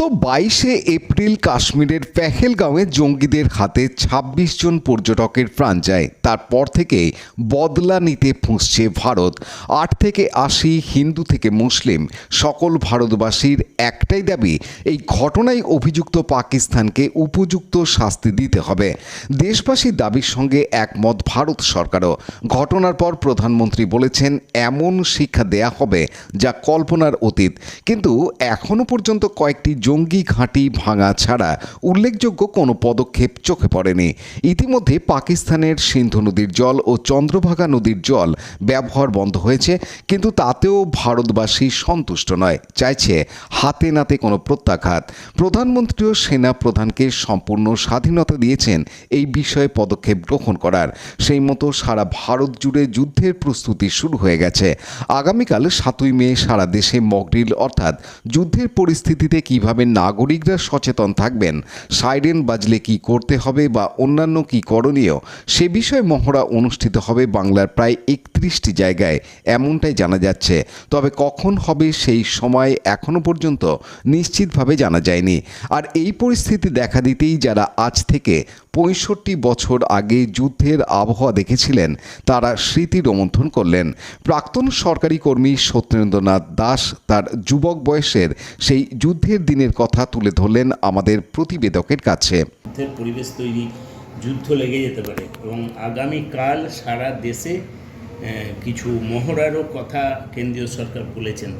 22 April কাশ্মীরের পেহেলগাঁওয়ে জঙ্গিদের হাতে 26 জন পর্যটকের প্রাণ যায়। তারপর থেকে বদলা নিতে ফুঁসছে ভারত। 8 থেকে 80 হিন্দু থেকে মুসলিম সকল ভারতবাসীর একটাই দাবি, এই ঘটনায় অভিযুক্ত পাকিস্তানকে উপযুক্ত শাস্তি দিতে হবে। দেশবাসীর দাবির সঙ্গে একমত ভারত সরকারও। ঘটনার পর প্রধানমন্ত্রী বলেছেন, এমন শিক্ষা দেয়া হবে যা কল্পনার অতীত। কিন্তু এখনও পর্যন্ত কয়েকটি জঙ্গি ঘাঁটি ভাঙা ছাড়া উল্লেখযোগ্য কোনো পদক্ষেপ চোখে পড়েনি। ইতিমধ্যে পাকিস্তানের সিন্ধু নদীর জল ও চন্দ্রভাগা নদীর জল ব্যবহার বন্ধ হয়েছে, কিন্তু তাতেও ভারতবাসী সন্তুষ্ট নয়, চাইছে হাতে নাতে কোনো প্রত্যাঘাত। প্রধানমন্ত্রী ও সেনা প্রধানকে সম্পূর্ণ স্বাধীনতা দিয়েছেন এই বিষয়ে পদক্ষেপ গ্রহণ করার। সেই মতো সারা ভারত জুড়ে যুদ্ধের প্রস্তুতি শুরু হয়ে গেছে। আগামীকাল 7ই মে সারা দেশে মকড্রিল অর্থাৎ যুদ্ধের পরিস্থিতিতে কিভাবে নাগরিকরা সচেতন থাকবেন, সাইরেন বাজলে কি করতে হবে বা অন্যান্য কি করণীয়, সে বিষয়ে মহড়া অনুষ্ঠিত হবে বাংলার প্রায় 31টি জায়গায়, এমনটাই জানা যাচ্ছে। তবে কখন হবে সেই সময় এখনও পর্যন্ত নিশ্চিতভাবে জানা যায়নি। আর এই পরিস্থিতি দেখা দিতেই যারা আজ থেকে 65 বছর আগে যুদ্ধের আবহাওয়া দেখেছিলেন তারা স্মৃতি রোমন্থন করলেন। প্রাক্তন সরকারি কর্মী সত্যেন্দ্রনাথ দাস তার যুবক বয়সের সেই যুদ্ধের দিনের কথা তুলে ধরলেন আমাদের প্রতিবেদকের কাছে। যুদ্ধের পরিবেশ তৈরি, যুদ্ধ লেগে যেতে পারে এবং আগামীকাল সারা দেশে কিছু মহড়ারও কথা কেন্দ্রীয় সরকার বলেছেন।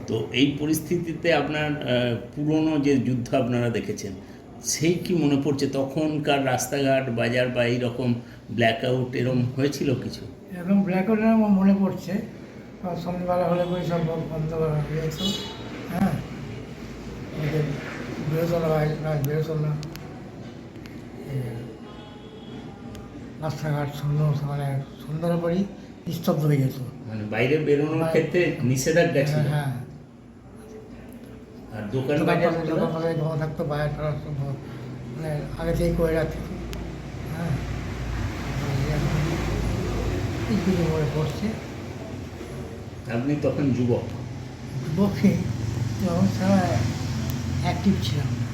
তো এই পরিস্থিতিতে আপনার পুরনো যে যুদ্ধ আপনারা দেখেছেন সেই কি মনে পড়ছে? তখনকার রাস্তাঘাট, বাজার বা এইরকম ব্ল্যাকআউট এরকম হয়েছিল কিছু? এরকম ব্ল্যাকআউট আমার মনে পড়ছে। সন্ধ্যাবেলা হলে করে সব বন্ধ করা হয়েছে। হ্যাঁ, বেরোতো না, রাস্তাঘাট শূন্য, মানে সন্ধ্যার পরই নিস্তব্ধ হয়ে যেত, মানে বাইরে বেরোনোর ক্ষেত্রে নিষেধাজ্ঞা ছিল। হ্যাঁ, আর দোকান জমা থাকতো, বাইরে মানে আগে থেকেই করে রাখতো। হ্যাঁ, এই কিছু মনে পড়ছে। আপনি তখন যুবক তখন ছাড়া অ্যাক্টিভ ছিলাম না।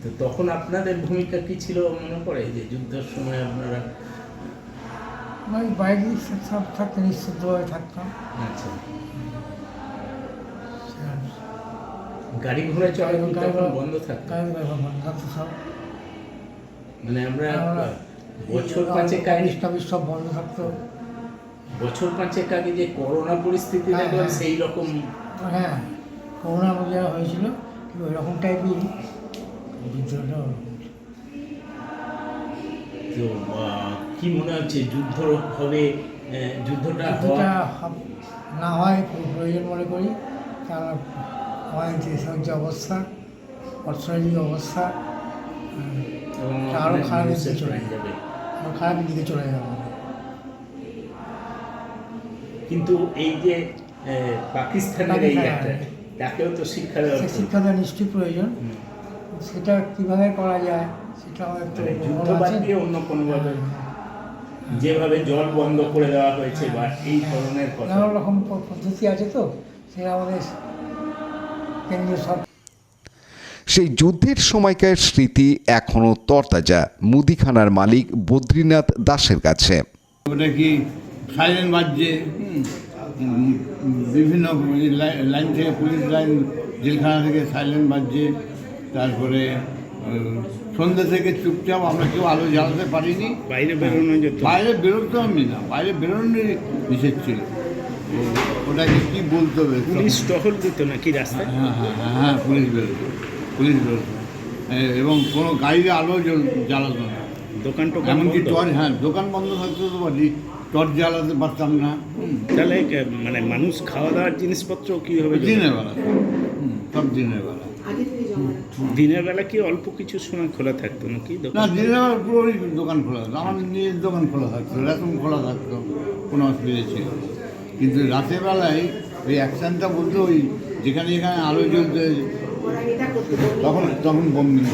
তো তখন আপনাদের ভূমিকা কি ছিল মনে পড়ে, যে যুদ্ধের সময় আপনারা? আমি বাইরে সব থাকতে নিশ্চিতভাবে থাকতাম। আচ্ছা, গাড়ি ঘোড়া চলে বন্ধ থাকতো? সব মানে আমরা বছর পাঁচেক আগে সব বন্ধ থাকতো। বছর পাঁচেক আগে যে করোনা পরিস্থিতি দেখলাম সেই রকম। হ্যাঁ, করোনা যারা হয়েছিল ওই রকম টাইপই যুদ্ধটা। তো কি মনে হচ্ছে যুদ্ধ হবে? যুদ্ধটা না হয় প্রয়োজন মনে করি, কারণ আমাদের দেশের যে অবস্থা, অর্থনৈতিক অবস্থা আরও খারাপের দিকে চলে যাবে, খারাপের দিকে চলে যাবে। কিন্তু এই যে পাকিস্তানের এই একটা, তাকেও তো শিক্ষা দেওয়া নিশ্চয়ই প্রয়োজন। সেটা কীভাবে করা যায় সেটা হয়তো যুদ্ধ বাদ দিয়ে অন্য কোনোভাবে, যেভাবে জল বন্ধ করে দেওয়া হয়েছে বা এই ধরনের নানা রকম পদ্ধতি আছে, তো সেটা আমাদের কেন্দ্রীয় সরকার। সেই যুদ্ধের সময়কার স্মৃতি এখনও তরতাজা মুদিখানার মালিক বদ্রীনাথ দাসের কাছে। ওটা কি সাইরেন বাজছে, বিভিন্ন লাইন থেকে, পুলিশ লাইন, জেলখানা থেকে সাইরেন বাজছে। তারপরে সন্ধ্যা থেকে চুপচাপ, আমরা কেউ আলো জ্বালাতে পারিনি, বাইরে বেরোনো যেত, বাইরে বেরোতাম না, বাইরে বেরোনোর নিষেধ ছিল। ওটাকে কি বলতে হবে, পুলিশ টহল দিত নাকি রাস্তায়? হ্যাঁ, পুলিশ বেরোতো এবং কোনো গাড়ির আলো জ্বালাতো না। দোকান টোকান এমনকি টর্চ, হ্যাঁ দোকান বন্ধ থাকতে তো পারি, টর্চ জ্বালাতে পারতাম না। তাহলে মানে মানুষ খাওয়া দাওয়ার জিনিসপত্র কীভাবে? দিনের বেলা, সব দিনের বেলা। দিনের বেলা কি অল্প কিছু সময় খোলা থাকতো নাকি? না, দিনের বেলা পুরোই দোকান খোলা থাকতো, আমাদের নিজের দোকান খোলা থাকতো, রেশন খোলা থাকতো, কোনো অসুবিধা ছিল। কিন্তু রাতের বেলায় ওই অ্যাকশনটা বলতে, ওই যেখানে যেখানে আলো জ্বলতে তখন বম্বিং।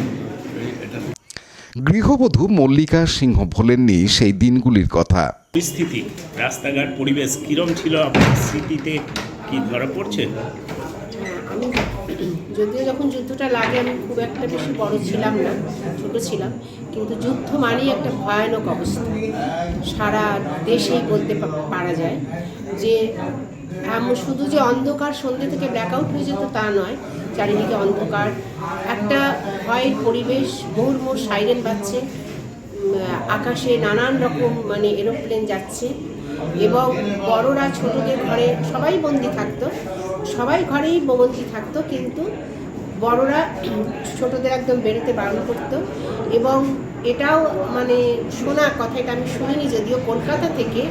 গৃহবধূ মল্লিকা সিংহ বলেননি সেই দিনগুলির কথা। পরিস্থিতি, রাস্তাঘাট, পরিবেশ কিরম ছিল আপনার স্মৃতিতে, কি ধরা পড়ছে? আমি যদিও যখন যুদ্ধটা লাগে আমি খুব একটা বেশি বড় ছিলাম না, ছোট ছিলাম, কিন্তু যুদ্ধ মানেই একটা ভয়ানক অবস্থা। সারা দেশেই বলতে পারা যায় যে শুধু যে অন্ধকার সন্ধ্যে থেকে ব্ল্যাকআউট হয়ে যেত তা নয়, চারিদিকে অন্ধকার, একটা ভয়ের পরিবেশ, মুহুর্মুহুর সাইরেন বাজছে, আকাশে নানান রকম মানে এরোপ্লেন যাচ্ছে, এবং বড়রা ছোটদের ঘরে সবাই বন্দি থাকতো, সবাই ঘরেই বন্দি থাকতো, কিন্তু বড়রা ছোটদের একদম বেরোতে বারণ করতো। এবং এটাও মানে শোনা কথা, এটা আমি শুনিনি যদিও, কলকাতা থেকে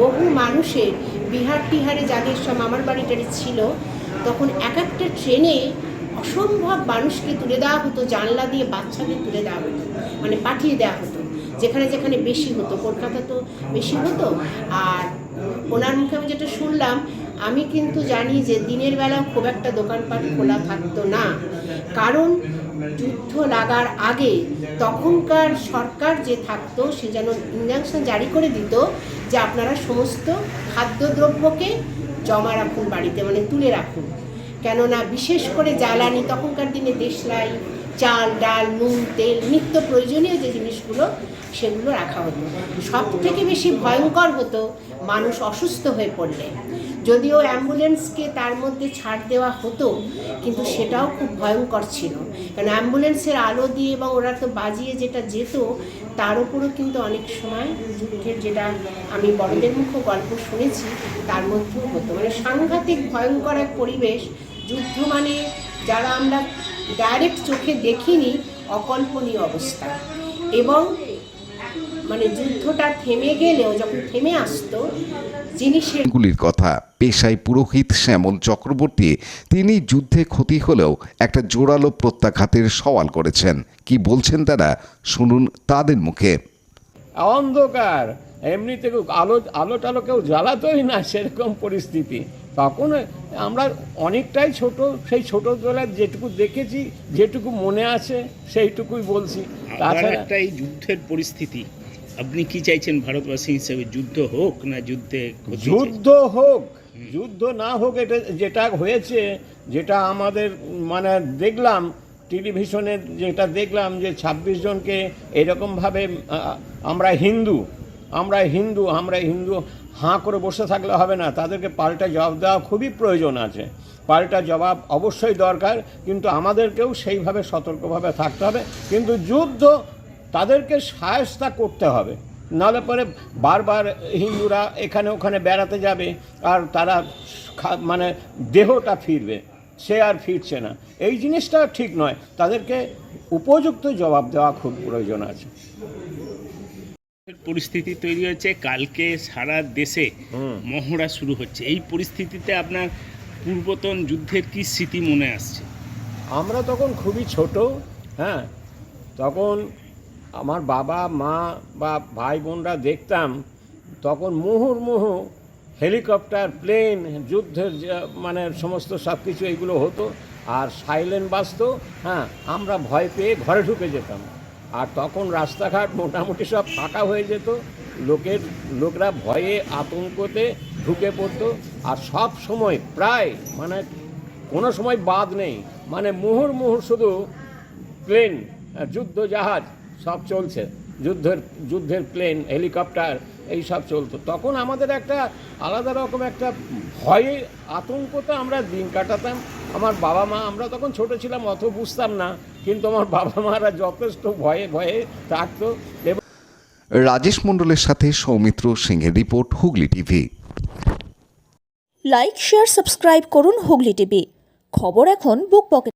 বহু মানুষের বিহার টিহারে যাদের সব মামার বাড়ি টাড়ি ছিল, তখন এক একটা ট্রেনে অসম্ভব মানুষকে তুলে দেওয়া হতো, জানলা দিয়ে বাচ্চাদের তুলে দেওয়া হতো, মানে পাঠিয়ে দেওয়া হতো যেখানে যেখানে বেশি হতো। কলকাতা তো বেশি হতো। আর ওনার মুখে আমি যেটা শুনলাম, আমি কিন্তু জানি যে দিনের বেলাও খুব একটা দোকানপাট খোলা থাকতো না, কারণ যুদ্ধ লাগার আগে তখনকার সরকার যে থাকতো সে যেন ইনজাংশন জারি করে দিত যে আপনারা সমস্ত খাদ্যদ্রব্যকে জমা রাখুন বাড়িতে, মানে তুলে রাখুন, কেননা বিশেষ করে জ্বালানি, তখনকার দিনে দেশলাই, চাল, ডাল, নুন, তেল, নিত্য প্রয়োজনীয় যে জিনিসগুলো সেগুলো রাখা হতো। সব থেকে বেশি ভয়ঙ্কর হতো মানুষ অসুস্থ হয়ে পড়লে, যদিও অ্যাম্বুলেন্সকে তার মধ্যে ছাড় দেওয়া হতো, কিন্তু সেটাও খুব ভয়ঙ্কর ছিল, কারণ অ্যাম্বুলেন্সের আলো দিয়ে এবং ওরা তো বাজিয়ে যেটা যেত, তার উপরও কিন্তু অনেক সময় যুদ্ধের, যেটা আমি বড়দের মুখে গল্প শুনেছি, তার মধ্যেও হতো। মানে সাংঘাতিক ভয়ঙ্কর এক পরিবেশ। যুদ্ধ মানে যারা আমরা ডাইরেক্ট চোখে দেখিনি, অকল্পনীয় অবস্থা। এবং মানে যুদ্ধটা থেমে গেলেও, যখন থেমে আসতো জিনিসের গুলির কথা পেশায় পুরোহিত শ্যামল চক্রবর্তী, তিনি যুদ্ধে ক্ষতি হলেও একটা জোরালো প্রত্যাঘাতের সওয়াল করেছেন। কি বলছেন তারা, শুনুন তাদের মুখে। অন্ধকার, এমনিতে আলো টালো কেউ জ্বালাতোই না, সেরকম পরিস্থিতি। তখন আমরা অনেকটাই ছোট, সেই ছোটোবেলায় যেটুকু দেখেছি, যেটুকু মনে আছে সেইটুকুই বলছি। তাছাড়া একটা এই যুদ্ধের পরিস্থিতি, আপনি কি চাইছেন ভারতবাসী হিসেবে? যুদ্ধ হোক না যুদ্ধে যুদ্ধ হোক, যুদ্ধ না হোক, এটা যেটা হয়েছে, যেটা আমাদের মানে দেখলাম টেলিভিশনে, যেটা দেখলাম যে 26 জনকে এরকমভাবে, আমরা হিন্দু হাঁ করে বসে থাকলে হবে না, তাদেরকে পাল্টা জবাব দেওয়া খুবই প্রয়োজন আছে। পাল্টা জবাব অবশ্যই দরকার, কিন্তু আমাদেরকেও সেইভাবে সতর্কভাবে থাকতে হবে। কিন্তু যুদ্ধ তাদেরকে সায়স্তা করতে হবে, নাহলে পরে বারবার হিন্দুরা এখানে ওখানে বেড়াতে যাবে, আর তারা মানে দেহটা ফিরবে, সে আর ফিরছে না। এই জিনিসটা ঠিক নয়, তাদেরকে উপযুক্ত জবাব দেওয়া খুব প্রয়োজন আছে। পরিস্থিতি তৈরি হয়েছে, কালকে সারা দেশে মহড়া শুরু হচ্ছে। এই পরিস্থিতিতে আপনার পূর্বতন যুদ্ধের কি স্মৃতি মনে আসছে? আমরা তখন খুবই ছোট, হ্যাঁ, তখন আমার বাবা মা বা ভাই বোনরা দেখতাম, তখন মুহুর্মুহু হেলিকপ্টার, প্লেন, যুদ্ধের মানে সমস্ত সব কিছু এইগুলো হতো, আর সাইলেন বাজতো, হ্যাঁ, আমরা ভয় পেয়ে ঘরে ঢুকে যেতাম। আর তখন রাস্তাঘাট মোটামুটি সব ফাঁকা হয়ে যেত, লোকরা ভয়ে আতঙ্কতে ঢুকে পড়তো। আর সব সময় প্রায় মানে কোনো সময় বাদ নেই, মানে মুহুর্মুহু শুধু প্লেন, যুদ্ধ জাহাজ সব চলছে, যুদ্ধের প্লেন, হেলিকপ্টার, এই সব চলতো। তখন আমাদের একটা আলাদা রকম একটা ভয়ে, আতঙ্কতে আমরা দিন কাটাতাম। আমার বাবা মা, আমরা তখন ছোট ছিলাম, অত বুঝতাম না, কিন্তু আমার বাবা মারা যথেষ্ট ভয়ে থাকতো। রাজেশ মণ্ডলের সাথে সৌমিত্র সিংহের report, Hooghly TV. Like, share, subscribe করুন হুগলি টিভি। খবর এখন বুক পকেট।